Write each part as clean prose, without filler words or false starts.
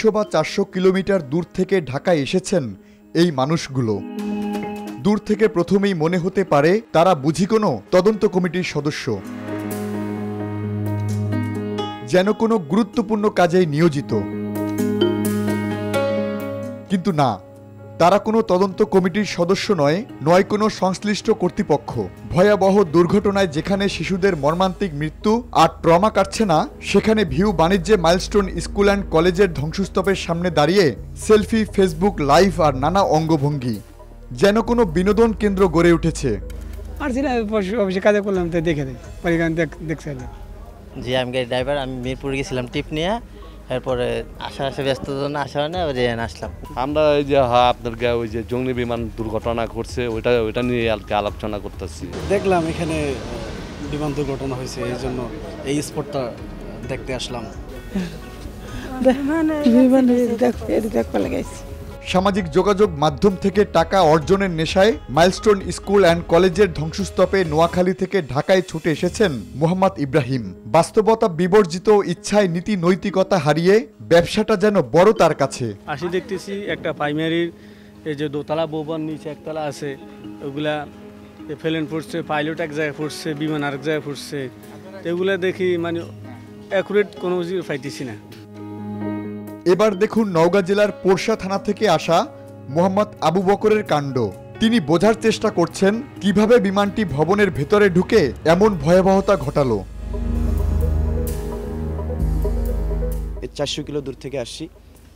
300 বা 400 কিলোমিটার দূর থেকে ঢাকায় এসেছেন এই মানুষগুলো। দূর থেকে প্রথমেই মনে হতে পারে তারা বুঝি কোনো তদন্ত কমিটির সদস্য, যেন কোনো গুরুত্বপূর্ণ কাজে নিয়োজিত। কিন্তু না, তারা কোনো তদন্ত কমিটির সদস্য নয় কোনো সংশ্লিষ্ট কর্তৃপক্ষ। ভয়াবহ দুর্ঘটনায় যেখানে শিশুদের মর্মান্তিক মৃত্যু আর ট্রমা কাটছে না, সেখানে ভিউ বাণিজ্যে মাইলস্টোন স্কুল অ্যান্ড কলেজের ধ্বংসস্তূপের সামনে দাঁড়িয়ে সেলফি, ফেসবুক লাইভ আর নানা অঙ্গভঙ্গি, যেন কোনো বিনোদন কেন্দ্র গড়ে উঠেছে। অফিসে কাজে করলাম, তো দেখে দেখছে। জি, আমি গাড়ি ড্রাইভার। আমি মিরপুর গেছিলাম টিপ নিয়ে, এরপরে আসা ব্যস্ত জন্য আসা হয় না, আসলাম। আমরা এই যে আপনার ওই যে জঙ্গি বিমান দুর্ঘটনা ঘটছে ওইটা নিয়ে আলোচনা করতেছি। দেখলাম এখানে বিমান দুর্ঘটনা হয়েছে, এই জন্য এই স্পটটা দেখতে আসলাম। সামাজিক যোগাযোগ মাধ্যম থেকে টাকা অর্জনের নেশায় মাইলস্টোন স্কুল অ্যান্ড কলেজের ধ্বংসস্তূপে নোয়াখালী থেকে ঢাকায় ছুটে এসেছেন মোহাম্মদ ইব্রাহিম। বাস্তবতা বিবর্জিত ইচ্ছায় নীতি নৈতিকতা হারিয়ে ব্যবসাটা যেন বড় তার কাছে। আসি দেখতেছি একটা প্রাইমারির এই যে দোতলা ভবন, নিচে একতলা আছে, ওগুলা ফেলেন পড়ছে, পাইলট এক জায়গায় পড়ছে, বিমান আরেক জায়গায় পড়ছে। এগুলা দেখি মানে অ্যাকুরেট কোনো কিছু পাইতেছি না। এবার দেখুন নওগাঁ জেলার পোরশা থানা থেকে আসা মোহাম্মদ আবু বকরের কাণ্ড। তিনি বোঝার চেষ্টা করছেন কিভাবে বিমানটি ভবনের ভেতরে ঢুকে এমন ভয়াবহতা ঘটালো। 400 কিলো দূর থেকে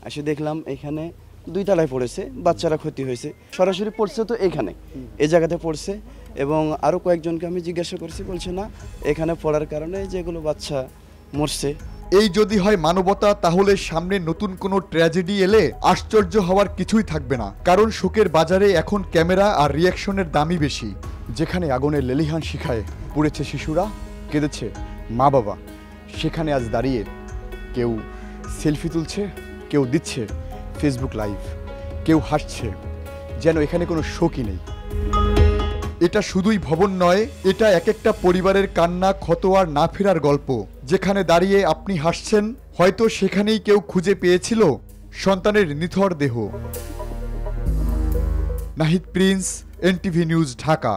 আসি দেখলাম এখানে 2 তলায় পড়েছে, বাচ্চারা ক্ষতি হয়েছে। সরাসরি পড়ছে তো এখানে, এই জায়গাতে পড়ছে। এবং আরও কয়েকজনকে আমি জিজ্ঞাসা করছি, বলছে না, এখানে পড়ার কারণে যেগুলো বাচ্চা মরছে। এই যদি হয় মানবতা, তাহলে সামনে নতুন কোনো ট্র্যাজেডি এলে আশ্চর্য হওয়ার কিছুই থাকবে না। কারণ শোকের বাজারে এখন ক্যামেরা আর রিয়াকশনের দামই বেশি। যেখানে আগুনের লেলিহান শিখায় পুড়েছে শিশুরা, কেঁদেছে মা বাবা, সেখানে আজ দাঁড়িয়ে কেউ সেলফি তুলছে, কেউ দিচ্ছে ফেসবুক লাইভ, কেউ হাসছে, যেন এখানে কোনো শোকই নেই। এটা শুধুই ভবন নয়, এটা এক একটা পরিবারের কান্না, ক্ষত আর না ফেরার গল্প। যেখানে দাঁড়িয়ে আপনি হাসছেন, হয়তো সেখানেই কেউ খুঁজে পেয়েছিল সন্তানের নিথর দেহ। Nahid Prince, NTV news, Dhaka.